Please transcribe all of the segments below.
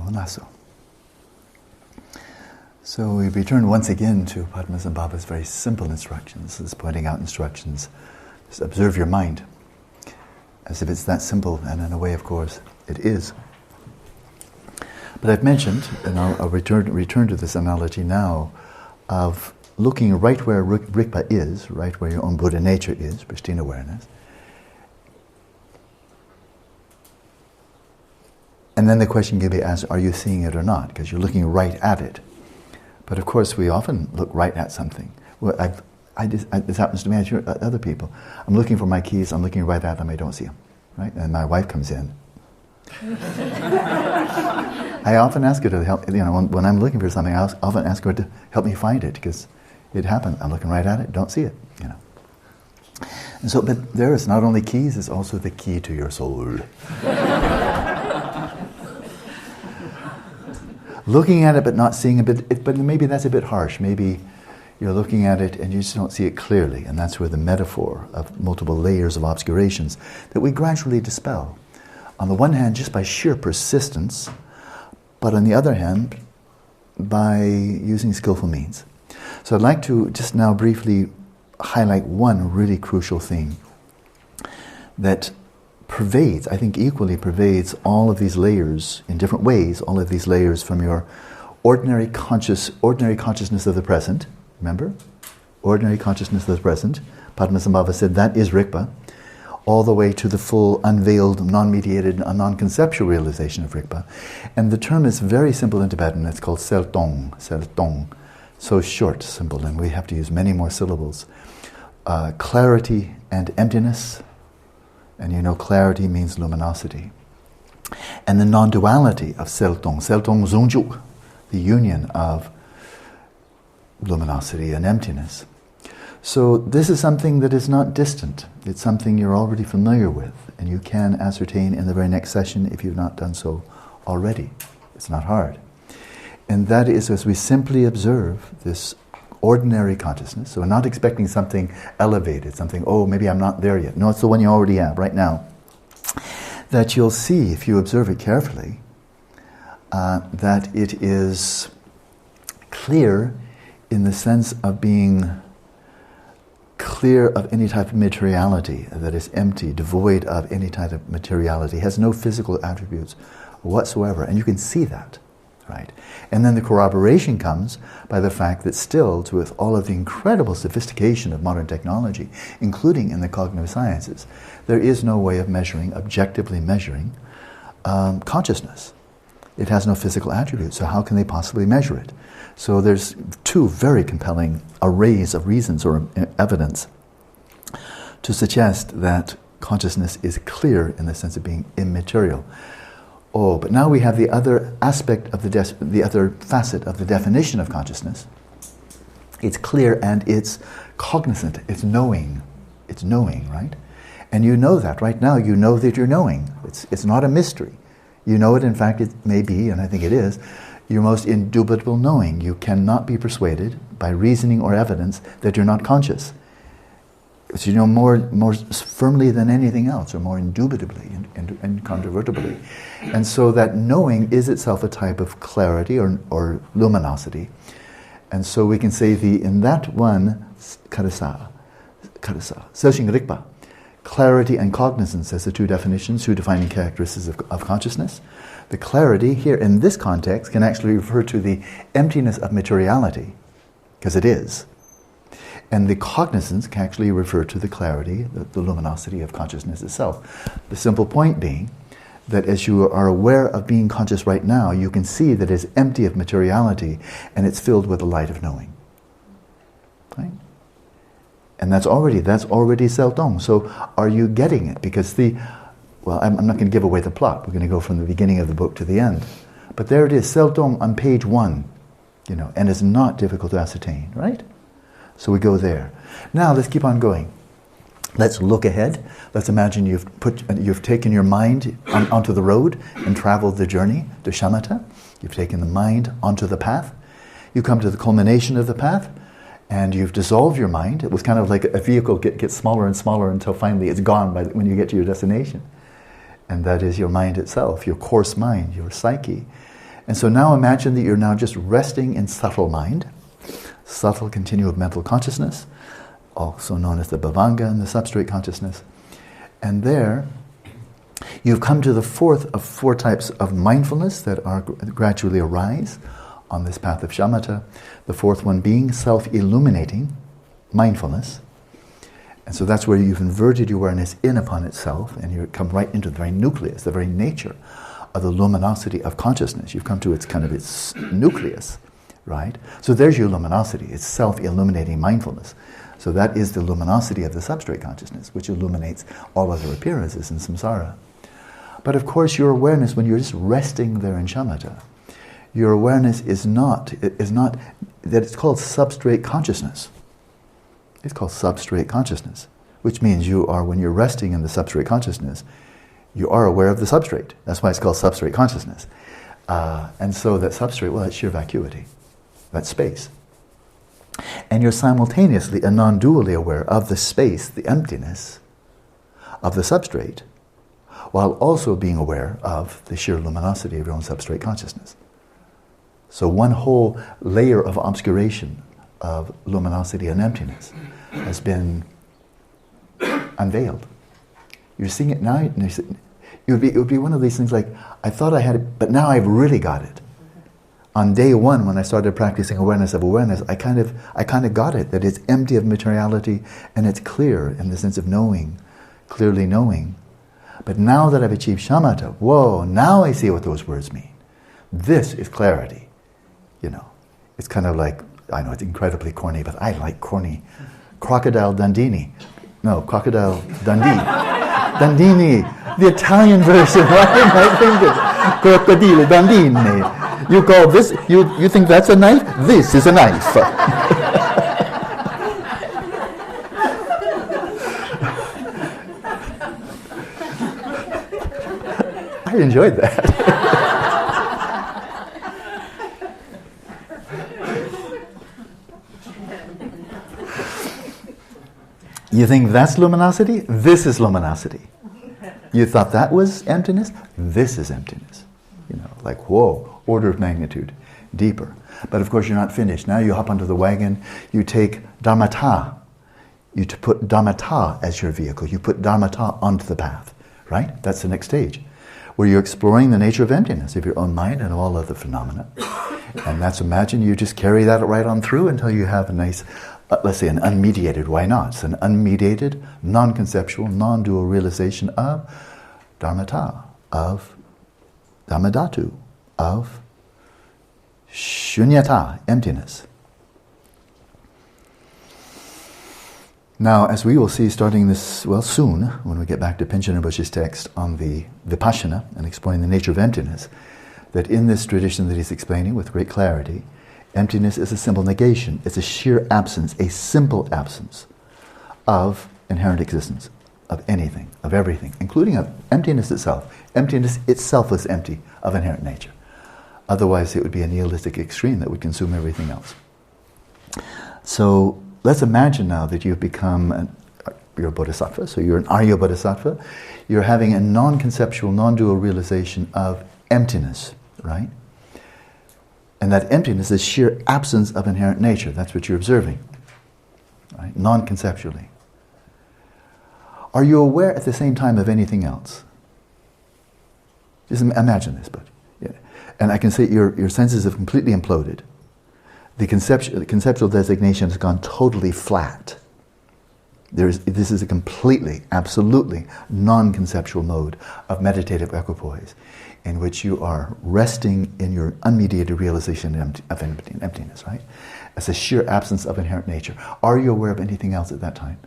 Honaso. So we return once again to Padmasambhava's very simple instructions. This is pointing out instructions. Just observe your mind. As if it's that simple, and in a way, of course, it is. But I've mentioned, and I'll return to this analogy now, of looking right where Rigpa is, right where your own Buddha nature is, pristine awareness. And then the question can be asked, are you seeing it or not? Because you're looking right at it. But of course, we often look right at something. Well, this happens to me, I'm sure other people. I'm looking for my keys, I'm looking right at them, I don't see them. Right? And my wife comes in. I often ask her to help, when I'm looking for something, I often ask her to help me find it, because it happened. I'm looking right at it, don't see it. And so, but there is not only keys, it's also the key to your soul. Looking at it but not seeing it, but maybe that's a bit harsh. Maybe you're looking at it and you just don't see it clearly, and that's where the metaphor of multiple layers of obscurations that we gradually dispel. On the one hand, just by sheer persistence, but on the other hand, by using skillful means. So I'd like to just now briefly highlight one really crucial thing that pervades, I think equally pervades all of these layers in different ways, all of these layers from your ordinary consciousness of the present, remember? Ordinary consciousness of the present. Padmasambhava said that is Rigpa, all the way to the full, unveiled, non-mediated, non-conceptual realization of Rigpa. And the term is very simple in Tibetan, it's called Seltong, Seltong. So short, simple, and we have to use many more syllables. Clarity and emptiness, and you know clarity means luminosity. And the non-duality of Seltong, Seltong Zungjuk, the union of luminosity and emptiness. So this is something that is not distant. It's something you're already familiar with, and you can ascertain in the very next session if you've not done so already. It's not hard. And that is as we simply observe this ordinary consciousness. So we're not expecting something elevated, something, oh, maybe I'm not there yet. No, it's the one you already have right now. That you'll see, if you observe it carefully, that it is clear in the sense of being clear of any type of materiality, that is empty, devoid of any type of materiality, has no physical attributes whatsoever, and you can see that. Right. And then the corroboration comes by the fact that still, with all of the incredible sophistication of modern technology, including in the cognitive sciences, there is no way of measuring, objectively measuring, consciousness. It has no physical attributes, so how can they possibly measure it? So there's two very compelling arrays of reasons or evidence to suggest that consciousness is clear in the sense of being immaterial. Oh, but now we have the other aspect of the other facet of the definition of consciousness. It's clear and it's cognizant, it's knowing, right? And you know that right now, you know that you're knowing. It's not a mystery. You know it, in fact, it may be, and I think it is, your most indubitable knowing. You cannot be persuaded by reasoning or evidence that you're not conscious. So you know more firmly than anything else, or more indubitably and incontrovertibly. And so that knowing is itself a type of clarity or luminosity. And so we can say in that one, karasa, Selshin Rigpa, clarity and cognizance as the two definitions, two defining characteristics of consciousness. The clarity here in this context can actually refer to the emptiness of materiality, because it is. And the cognizance can actually refer to the clarity, the luminosity of consciousness itself. The simple point being that as you are aware of being conscious right now, you can see that it's empty of materiality and it's filled with the light of knowing. Right? And that's already Seltong. So are you getting it? Because I'm not going to give away the plot. We're going to go from the beginning of the book to the end. But there it is, Seltong on page 1, and it's not difficult to ascertain, right? So we go there. Now let's keep on going. Let's look ahead. Let's imagine you've taken your mind onto the road and traveled the journey to Shamatha. You've taken the mind onto the path. You come to the culmination of the path, and you've dissolved your mind. It was kind of like a vehicle gets smaller and smaller until finally it's gone when you get to your destination. And that is your mind itself, your coarse mind, your psyche. And so now imagine that you're now just resting in subtle mind, subtle continuum of mental consciousness, also known as the bhavanga and the substrate consciousness. And there, you've come to the fourth of four types of mindfulness that are gradually arise on this path of shamatha. The fourth one being self-illuminating mindfulness. And so that's where you've inverted your awareness in upon itself, and you come right into the very nucleus, the very nature of the luminosity of consciousness. You've come to its kind of its nucleus, right? So there's your luminosity. It's self-illuminating mindfulness. So that is the luminosity of the substrate consciousness, which illuminates all other appearances in samsara. But of course, your awareness, when you're just resting there in shamatha, your awareness is not that it's called substrate consciousness. It's called substrate consciousness, which means you are, when you're resting in the substrate consciousness, you are aware of the substrate. That's why it's called substrate consciousness. And so that substrate, well, that's sheer vacuity. That's space. And you're simultaneously and non-dually aware of the space, the emptiness of the substrate, while also being aware of the sheer luminosity of your own substrate consciousness. So one whole layer of obscuration of luminosity and emptiness has been unveiled. You're seeing it now, and it would be one of these things like, I thought I had it, but now I've really got it. On day one, when I started practicing awareness of awareness, I kind of got it, that it's empty of materiality and it's clear in the sense of knowing, clearly knowing. But now that I've achieved shamatha, whoa, now I see what those words mean. This is clarity. You know, it's kind of like, I know it's incredibly corny, but I like corny. Crocodile Dundee. No, Crocodile Dundee. Dundee, the Italian version. Why am I thinking? Crocodile Dundee. You call this, you think that's a knife? This is a knife. I enjoyed that. You think that's luminosity? This is luminosity. You thought that was emptiness? This is emptiness. You know, like, whoa, order of magnitude, deeper. But of course you're not finished. Now you hop onto the wagon, you take dharmata. You put dharmata as your vehicle. You put dharmata onto the path, right? That's the next stage, where you're exploring the nature of emptiness, of your own mind and of all other phenomena. And that's, imagine you just carry that right on through until you have a nice, let's say an unmediated, why not? It's an unmediated, non-conceptual, non-dual realization of dharmata, of dhammadhatu, of shunyata, emptiness. Now, as we will see starting this, well, soon, when we get back to Panchen Rinpoche's text on the Vipashyana and exploring the nature of emptiness, that in this tradition that he's explaining with great clarity, emptiness is a simple negation. It's a sheer absence, a simple absence of inherent existence, of anything, of everything, including of emptiness itself. Emptiness itself is empty of inherent nature. Otherwise, it would be a nihilistic extreme that would consume everything else. So, let's imagine now that you've become you're a bodhisattva, so you're an Arya bodhisattva. You're having a non-conceptual, non-dual realization of emptiness, right? And that emptiness is sheer absence of inherent nature. That's what you're observing, right? Non-conceptually. Are you aware at the same time of anything else? Just imagine this, but yeah. And I can say your senses have completely imploded. The conceptual designation has gone totally flat. This is a completely, absolutely non-conceptual mode of meditative equipoise in which you are resting in your unmediated realization of emptiness, right? As a sheer absence of inherent nature. Are you aware of anything else at that time?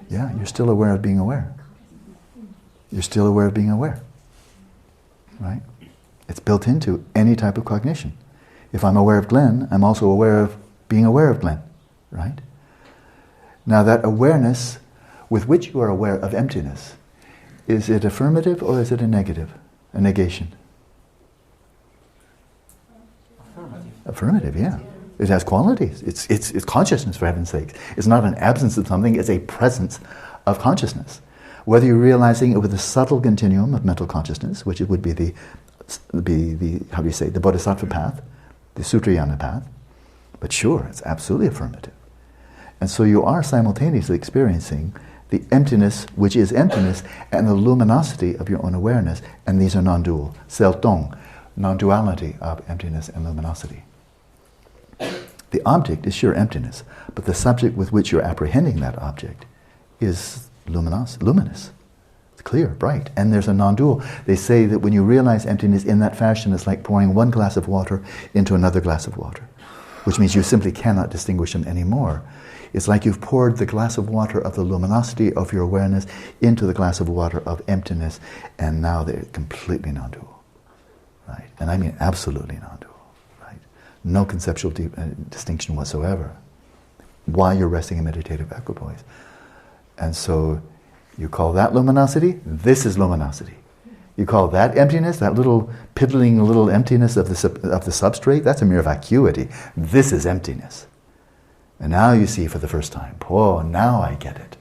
Yeah, you're still aware of being aware. You're still aware of being aware, right? It's built into any type of cognition. If I'm aware of Glenn, I'm also aware of being aware of Glenn, right? Now that awareness with which you are aware of emptiness, is it affirmative or is it a negative, a negation? Affirmative, yeah. It has qualities. It's consciousness, for heaven's sake. It's not an absence of something, it's a presence of consciousness. Whether you're realizing it with a subtle continuum of mental consciousness, which it would be the how do you say, the Bodhisattva path, the Sutrayana path, but sure, it's absolutely affirmative. And so you are simultaneously experiencing the emptiness, which is emptiness, and the luminosity of your own awareness, and these are non-dual. Seltong, non-duality of emptiness and luminosity. The object is sure emptiness, but the subject with which you're apprehending that object is luminous. It's clear, bright, and there's a non-dual. They say that when you realize emptiness in that fashion, it's like pouring one glass of water into another glass of water, which means you simply cannot distinguish them anymore. It's like you've poured the glass of water of the luminosity of your awareness into the glass of water of emptiness, and now they're completely non-dual, right? And I mean absolutely non-dual, right? No conceptual distinction whatsoever while you're resting in meditative equipoise. And so you call that luminosity, this is luminosity. You call that emptiness, that little piddling little emptiness of the substrate, that's a mere vacuity. This is emptiness. And now you see for the first time, oh, now I get it.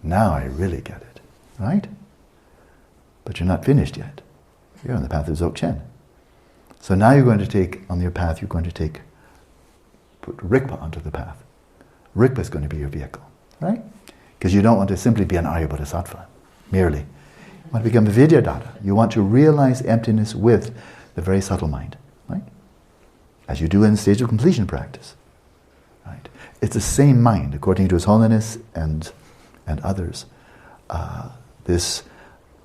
Now I really get it, right? But you're not finished yet. You're on the path of Dzogchen. So now you're going to take, on your path, put Rigpa onto the path. Rigpa is going to be your vehicle, right? Because you don't want to simply be an Arya Bodhisattva, merely. You want to become a Vidyadatta. You want to realize emptiness with the very subtle mind, right? As you do in the stage of completion practice, right? It's the same mind, according to His Holiness and others. This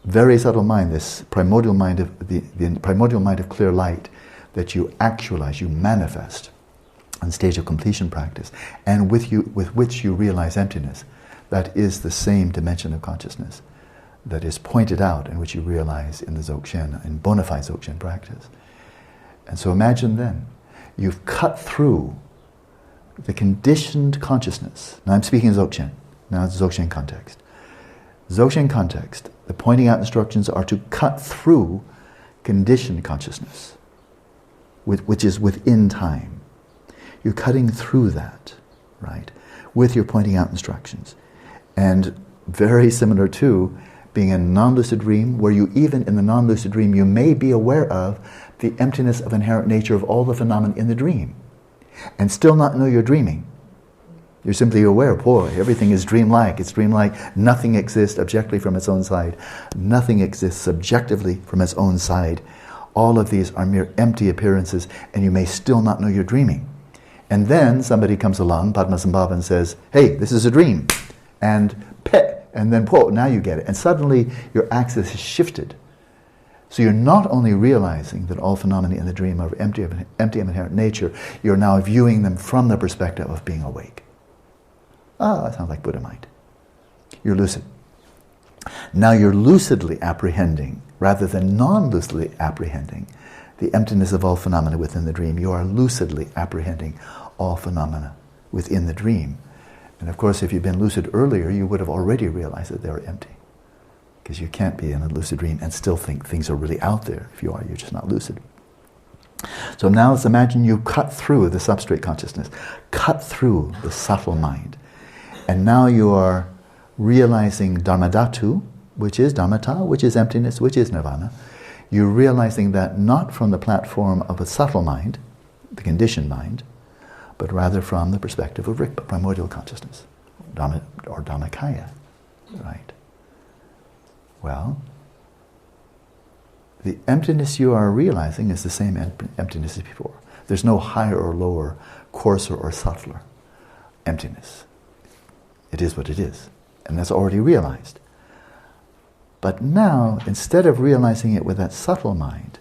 very subtle mind, this primordial mind of the primordial mind of clear light that you actualize, you manifest on stage of completion practice, and with which you realize emptiness. That is the same dimension of consciousness that is pointed out and which you realize in the Dzogchen, in bona fide Dzogchen practice. And so imagine then, you've cut through the conditioned consciousness. Now I'm speaking Dzogchen, now it's Dzogchen context. Dzogchen context, the pointing out instructions are to cut through conditioned consciousness, which is within time. You're cutting through that, right, with your pointing out instructions. And very similar to being in a non-lucid dream, where you even in the non-lucid dream, you may be aware of the emptiness of inherent nature of all the phenomena in the dream, and still not know you're dreaming. You're simply aware, boy, everything is dreamlike. It's dreamlike. Nothing exists objectively from its own side. Nothing exists subjectively from its own side. All of these are mere empty appearances, and you may still not know you're dreaming. And then somebody comes along, Padmasambhava, and says, hey, this is a dream. And pet, and then now you get it. And suddenly your axis is shifted. So you're not only realizing that all phenomena in the dream are empty of inherent nature, you're now viewing them from the perspective of being awake. That sounds like Buddha mind. You're lucid. Now you're lucidly apprehending, rather than non-lucidly apprehending, the emptiness of all phenomena within the dream. You are lucidly apprehending all phenomena within the dream. And of course, if you'd been lucid earlier, you would have already realized that they were empty. Because you can't be in a lucid dream and still think things are really out there. If you are, you're just not lucid. So now let's imagine you cut through the substrate consciousness, cut through the subtle mind. And now you are realizing Dharmadhatu, which is Dharmata, which is emptiness, which is nirvana. You're realizing that not from the platform of a subtle mind, the conditioned mind, but rather from the perspective of Rigpa, primordial consciousness, Dharma, or Dharmakaya, right? Well, the emptiness you are realizing is the same emptiness as before. There's no higher or lower, coarser or subtler emptiness. It is what it is, and that's already realized. But now, instead of realizing it with that subtle mind,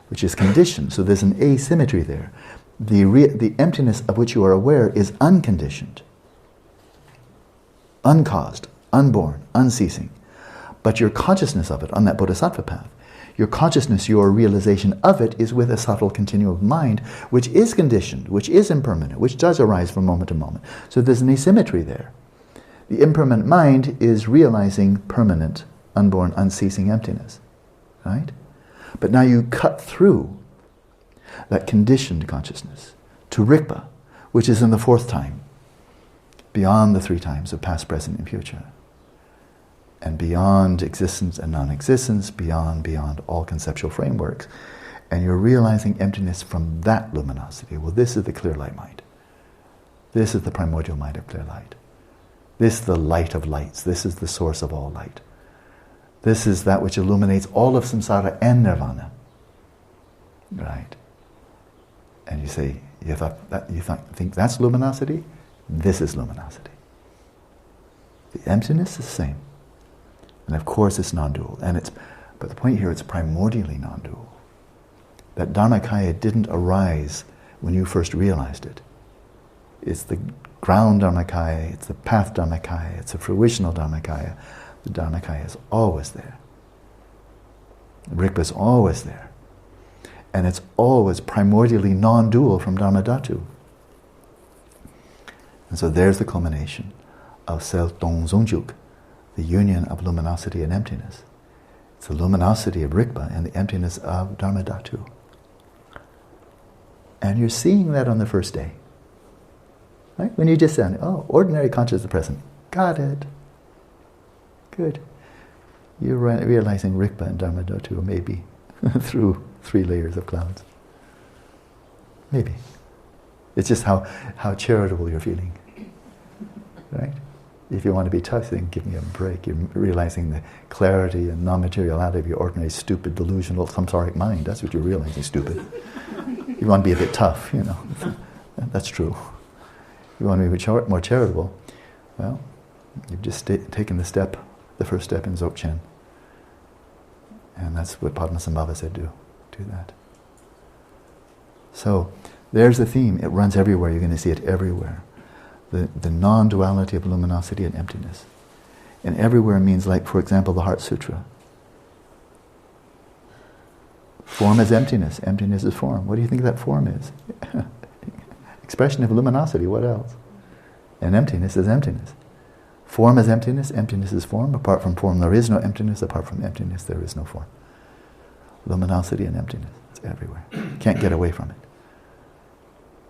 which is conditioned, so there's an asymmetry there, the emptiness of which you are aware is unconditioned, uncaused, unborn, unceasing. But your consciousness of it, on that bodhisattva path, your consciousness, your realization of it is with a subtle continuum of mind, which is conditioned, which is impermanent, which does arise from moment to moment. So there's an asymmetry there. The impermanent mind is realizing permanent, unborn, unceasing emptiness, right? But now you cut through that conditioned consciousness to Rigpa, which is in the fourth time, beyond the three times of past, present, and future, and beyond existence and non-existence, beyond all conceptual frameworks. And you're realizing emptiness from that luminosity. Well, this is the clear light mind. This is the primordial mind of clear light. This is the light of lights. This is the source of all light. This is that which illuminates all of samsara and nirvana. Right? And you say, think that's luminosity? This is luminosity. The emptiness is the same. And of course it's non-dual. But the point here, it's primordially non-dual. That Dharmakaya didn't arise when you first realized it. It's the ground Dharmakaya, it's the path Dharmakaya, it's the fruitional Dharmakaya. The Dharmakaya is always there. Rigpa is always there. And it's always primordially non-dual from Dharmadhatu. And so there's the culmination of Self Dong Zongjuk, the union of luminosity and emptiness. It's the luminosity of Rigpa and the emptiness of Dharmadhatu. And you're seeing that on the first day. Right? When you just say, oh, ordinary consciousness of the present. Got it. Good. You're realizing Rigpa and Dharmadhatu maybe through 3 layers of clouds. Maybe. It's just how charitable you're feeling. Right? If you want to be tough, then give me a break. You're realizing the clarity and non-materiality of your ordinary, stupid, delusional, samsaric mind. That's what you're realizing, stupid. You want to be a bit tough, you know. That's true. You want to be more charitable. Well, you've just taken the first step in Dzogchen. And that's what Padmasambhava said, do that. So, there's the theme. It runs everywhere. You're going to see it everywhere. The non-duality of luminosity and emptiness. And everywhere means, like, for example, the Heart Sutra. Form is emptiness. Emptiness is form. What do you think that form is? Expression of luminosity. What else? And emptiness is emptiness. Form is emptiness. Emptiness is form. Apart from form, there is no emptiness. Apart from emptiness, there is no form. Luminosity and emptiness. It's everywhere. Can't get away from it.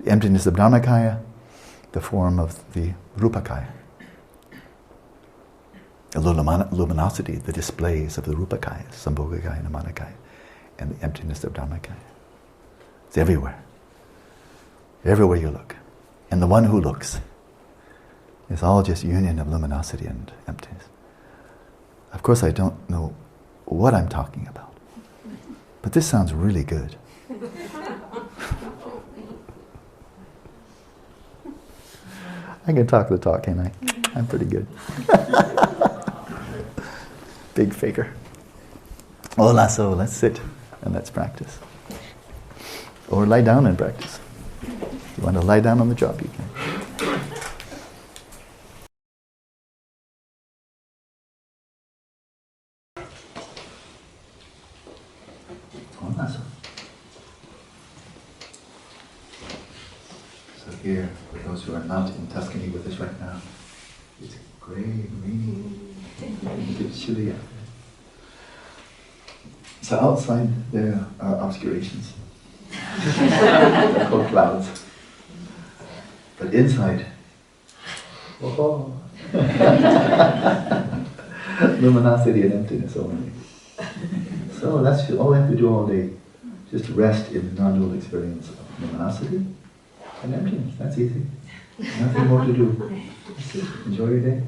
The emptiness of Dharmakaya, the form of the Rupakaya. The luminosity, the displays of the Rupakaya, Sambhogakaya and Manakaya, and the emptiness of Dharmakaya. It's everywhere. Everywhere you look. And the one who looks is all just union of luminosity and emptiness. Of course, I don't know what I'm talking about. But this sounds really good. I can talk the talk, can't I? I'm pretty good. Big faker. Hola, so let's sit and let's practice. Or lie down and practice. If you want to lie down on the job, you can. Hola, so. So here, for those who are not in Tuscany with us right now, it's gray, rainy, a bit chilly out there. So outside there are obscurations. They're called clouds. But inside, oh, luminosity and emptiness only. So that's all we have to do all day. Just rest in the non-dual experience of luminosity and emptiness. That's easy. Nothing more to do. Enjoy your day.